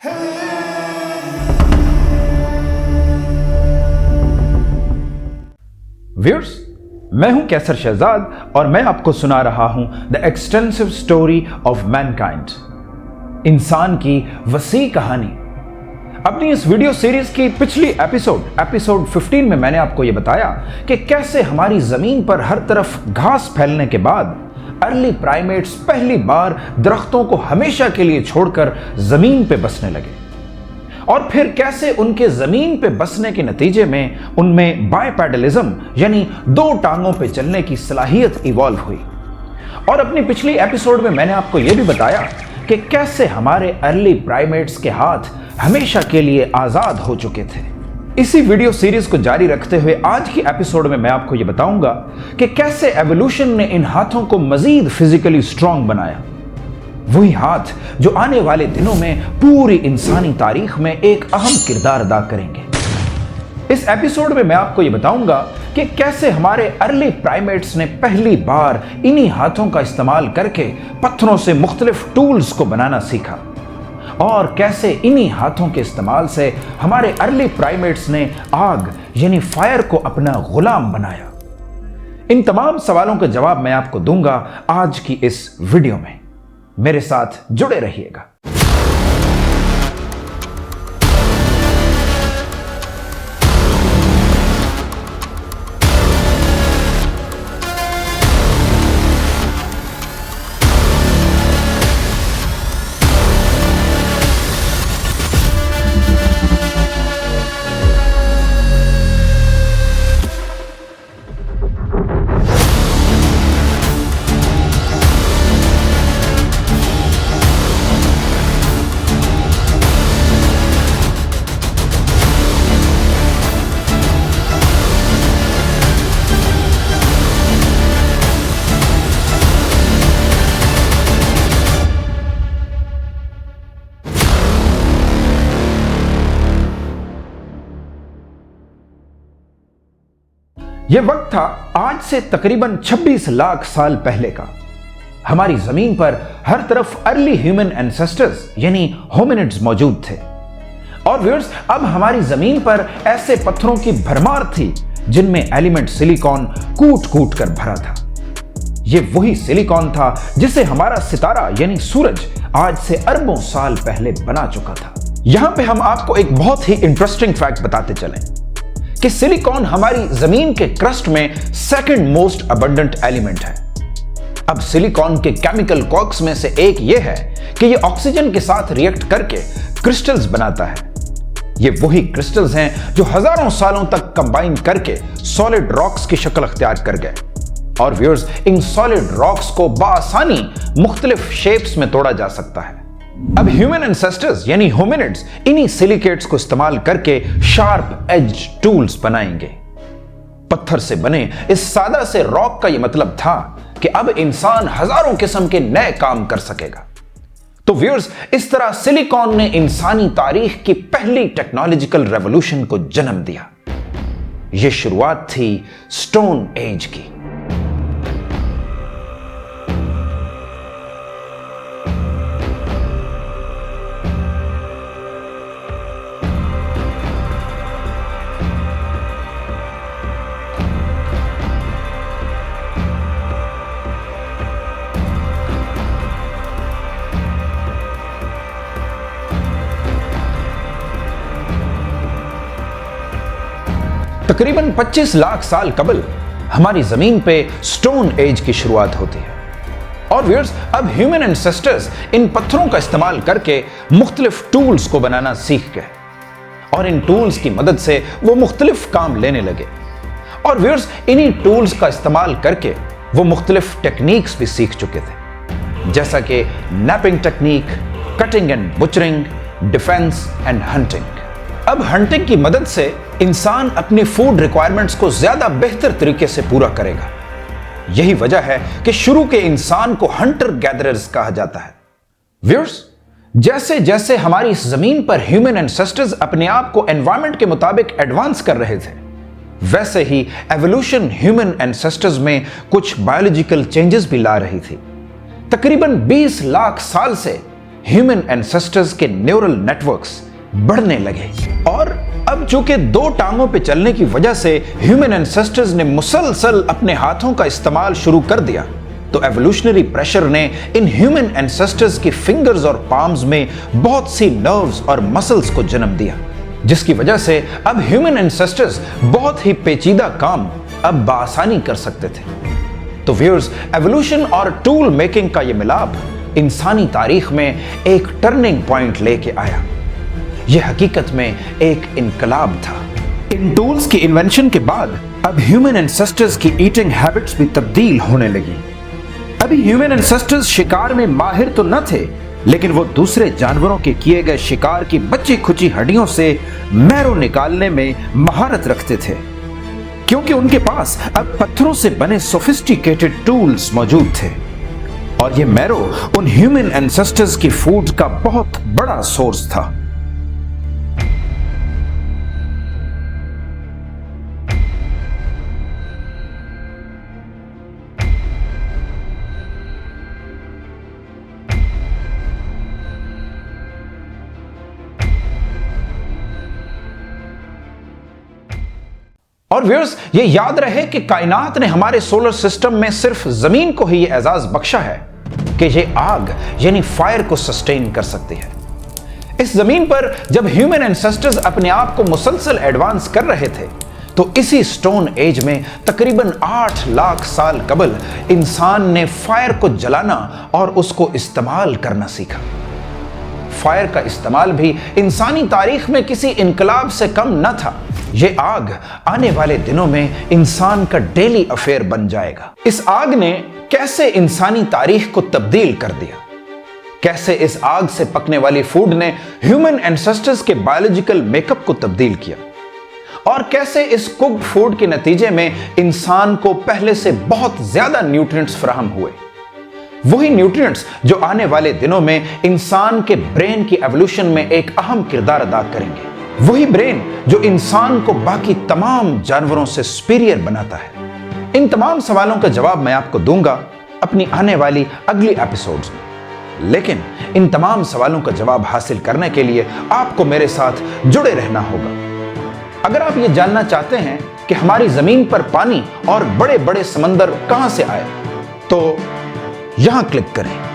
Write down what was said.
Viewers, मैं हूं कैसर शहजाद और मैं आपको सुना रहा हूं the extensive story of Mankind, इंसान की वसी कहानी। अपनी इस वीडियो सीरीज की पिछली एपिसोड 15 में मैंने आपको यह बताया कि कैसे हमारी जमीन पर हर तरफ घास फैलने के बाद अर्ली प्राइमेट्स पहली बार दरख्तों को हमेशा के लिए छोड़कर जमीन पे बसने लगे, और फिर कैसे उनके जमीन पे बसने के नतीजे में उनमें बायपैडलिज्म यानी दो टांगों पे चलने की सलाहियत इवॉल्व हुई। और अपनी पिछली एपिसोड में मैंने आपको यह भी बताया कि कैसे हमारे अर्ली प्राइमेट्स के हाथ हमेशा के लिए आजाद हो चुके थे। इसी वीडियो सीरीज को जारी रखते हुए आज की एपिसोड में मैं आपको यह बताऊंगा कि कैसे एवोल्यूशन ने इन हाथों को मजीद फिजिकली स्ट्रांग बनाया, वही हाथ जो आने वाले दिनों में पूरी इंसानी तारीख में एक अहम किरदार अदा करेंगे। इस एपिसोड में मैं आपको यह बताऊंगा कि कैसे हमारे अर्ली प्राइमेट्स ने पहली बार इन्हीं हाथों का इस्तेमाल करके पत्थरों से मुख्तलिफ टूल्स को बनाना सीखा, और कैसे इन्हीं हाथों के इस्तेमाल से हमारे अर्ली प्राइमेट्स ने आग यानी फायर को अपना गुलाम बनाया। इन तमाम सवालों का जवाब मैं आपको दूंगा आज की इस वीडियो में। मेरे साथ जुड़े रहिएगा। यह वक्त था आज से तकरीबन 26 लाख साल पहले का। हमारी जमीन पर हर तरफ अर्ली ह्यूमन एंसेस्टर्स यानी होमिनिड्स मौजूद थे। और व्यूअर्स, अब हमारी जमीन पर ऐसे पत्थरों की भरमार थी जिनमें एलिमेंट सिलिकॉन कूट कूट कर भरा था। यह वही सिलिकॉन था जिसे हमारा सितारा यानी सूरज आज से अरबों साल पहले बना चुका था। यहां पे हम आपको एक बहुत ही इंटरेस्टिंग फैक्ट बताते चलें कि सिलिकॉन हमारी जमीन के क्रस्ट में सेकंड मोस्ट अबंडेंट एलिमेंट है। अब सिलिकॉन के केमिकल कॉक्स में से एक यह है कि यह ऑक्सीजन के साथ रिएक्ट करके क्रिस्टल्स बनाता है। ये वही क्रिस्टल्स हैं जो हजारों सालों तक कंबाइन करके सॉलिड रॉक्स की शक्ल अख्तियार कर गए। और व्यूअर्स, इन सॉलिड रॉक्स को बासानी मुख्तलिफ शेप्स में तोड़ा जा सकता है। अब ह्यूमन एंसेस्टर्स यानी होमिनिड्स इन्हीं सिलिकेट्स को इस्तेमाल करके शार्प एज टूल्स बनाएंगे। पत्थर से बने इस सादा से रॉक का यह मतलब था कि अब इंसान हजारों किस्म के नए काम कर सकेगा। तो व्यूअर्स, इस तरह सिलिकॉन ने इंसानी तारीख की पहली टेक्नोलॉजिकल रेवोल्यूशन को जन्म दिया। यह शुरुआत थी स्टोन एज की। तकरीबन 25 लाख साल कबल हमारी जमीन पे स्टोन एज की शुरुआत होती है। और व्यूअर्स, अब ह्यूमन एंसेस्टर्स इन पत्थरों का इस्तेमाल करके मुख्तलिफ टूल्स को बनाना सीख गए, और इन टूल्स की मदद से वो मुख्तलिफ काम लेने लगे। और व्यूअर्स, इन्हीं टूल्स का इस्तेमाल करके वो मुख्तलिफ टेक्निक्स भी सीख चुके थे, जैसा कि napping technique, cutting and butchering, defence and hunting. अब हंटिंग की मदद से इंसान अपनी फूड रिक्वायरमेंट्स को ज्यादा बेहतर तरीके से पूरा करेगा। यही वजह है कि शुरू के इंसान को हंटर गैदरर्स कहा जाता है। व्यूअर्स, जैसे जैसे हमारी इस जमीन पर ह्यूमन एंसेस्टर्स अपने आप को एनवायरनमेंट के मुताबिक एडवांस कर रहे थे, वैसे ही एवोल्यूशन ह्यूमन एंसेस्टर्स में कुछ बायोलॉजिकल चेंजेस भी ला रही थी। तकरीबन 20 लाख साल से ह्यूमन एंसेस्टर्स के न्यूरल नेटवर्क्स बढ़ने लगे। और अब चूंकि दो टांगों पे चलने की वजह से ह्यूमन एंसेस्टर्स ने मुसलसल अपने हाथों का इस्तेमाल शुरू कर दिया, तो एवोल्यूशनरी प्रेशर ने इन ह्यूमन एंसेस्टर्स की फिंगर्स और पाम्स में बहुत सी नर्व्स और मसल्स को जन्म दिया, जिसकी वजह से अब ह्यूमन एंसेस्टर्स बहुत ही पेचीदा काम अब बासानी कर सकते थे। तो व्यूअर्स, एवोल्यूशन और टूल मेकिंग का यह मिलाप इंसानी तारीख में एक टर्निंग पॉइंट लेके आया। यह हकीकत में एक इनकलाब था। इन टूल्स की इन्वेंशन के बाद अब ह्यूमन एंसेस्टर्स की ईटिंग हैबिट्स भी तब्दील होने लगी। अभी ह्यूमन एंसेस्टर्स शिकार में माहिर तो न थे, लेकिन वो दूसरे जानवरों के किए गए शिकार की बची खुची हड्डियों से मैरो निकालने में महारत रखते थे, क्योंकि उनके पास अब पत्थरों से बने सोफिस्टिकेटेड टूल्स मौजूद थे। और ये मैरो उन ह्यूमन एंसेस्टर्स की फूड का बहुत बड़ा सोर्स था। और व्यूअर्स, ये याद रहे कि कायनात ने हमारे सोलर सिस्टम में सिर्फ जमीन को ही ये एजाज बख्शा है कि ये आग यानी फायर को सस्टेन कर सकती है। इस जमीन पर जब ह्यूमन एंसेस्टर्स अपने आप को मुसलसल एडवांस कर रहे थे, तो इसी स्टोन एज में तकरीबन 8 लाख साल कबल इंसान ने फायर को जलाना और उसको इस्तेमाल करना सीखा। फायर का इस्तेमाल भी इंसानी तारीख में किसी इनकलाब से कम न था। यह आग आने वाले दिनों में इंसान का डेली अफेयर बन जाएगा। इस आग ने कैसे इंसानी तारीख को तब्दील कर दिया, कैसे इस आग से पकने वाली फूड ने ह्यूमन एंसेस्टर्स के बायोलॉजिकल मेकअप को तब्दील किया, और कैसे इस कुक्ड फूड के नतीजे में इंसान को पहले से बहुत ज्यादा न्यूट्रिएंट्स फराहम हुए। वही न्यूट्रिएंट्स जो आने वाले दिनों में इंसान के ब्रेन की एवोल्यूशन में एक अहम किरदार अदा करेंगे। वही ब्रेन जो इंसान को बाकी तमाम जानवरों से सुपीरियर बनाता है। इन तमाम सवालों का जवाब मैं आपको दूंगा अपनी आने वाली अगली एपिसोड्स में। लेकिन इन तमाम सवालों का जवाब हासिल करने के लिए आपको मेरे साथ जुड़े रहना होगा। अगर आप ये जानना चाहते हैं कि हमारी जमीन पर पानी और बड़े बड़े समंदर कहां से आए, तो यहां क्लिक करें।